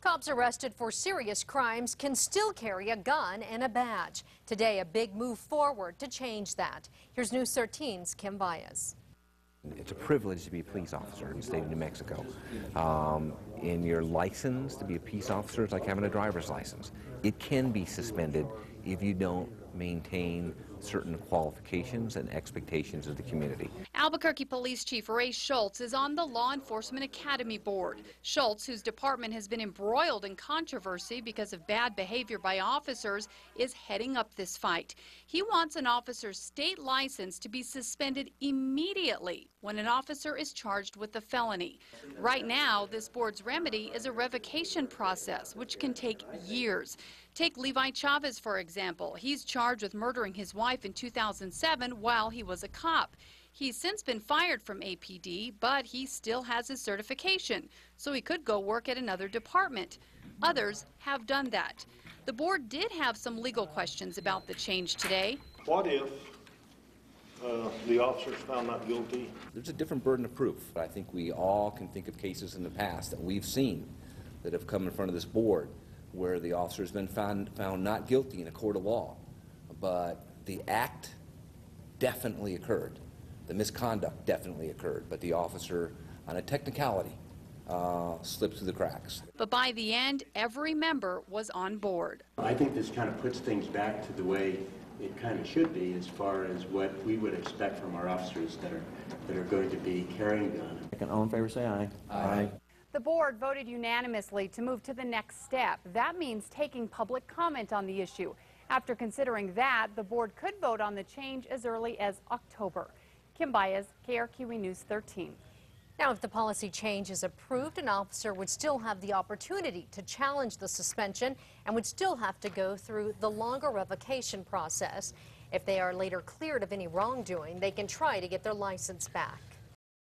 Cops arrested for serious crimes can still carry a gun and a badge. Today, a big move forward to change that. Here's News 13's Kim Baez. It's a privilege to be a police officer in the state of New Mexico. In your license to be a peace officer, it's like having a driver's license. It can be suspended if you don't maintain certain qualifications and expectations of the community. Albuquerque Police Chief Ray Schultz is on the Law Enforcement Academy Board. Schultz, whose department has been embroiled in controversy because of bad behavior by officers, is heading up this fight. He wants an officer's state license to be suspended immediately when an officer is charged with a felony. Right now, this board's remedy is a revocation process, which can take years. Take Levi Chavez, for example. He's charged with murdering his wife in 2007 while he was a cop. He's since been fired from APD, but he still has his certification, so he could go work at another department. Others have done that. The board did have some legal questions about the change today. What if the officer's found not guilty? There's a different burden of proof. I think we all can think of cases in the past that we've seen that have come in front of this board where the officer has been found not guilty in a court of law, but the act definitely occurred. The misconduct definitely occurred, but the officer, on a technicality, slipped through the cracks. But by the end, every member was on board. I think this kind of puts things back to the way it kind of should be as far as what we would expect from our officers that are going to be carrying guns. All in favor say aye. Aye. The board voted unanimously to move to the next step. That means taking public comment on the issue. After considering that, the board could vote on the change as early as October. Kim Baez, KRQE News 13. Now, if the policy change is approved, an officer would still have the opportunity to challenge the suspension and would still have to go through the longer revocation process. If they are later cleared of any wrongdoing, they can try to get their license back.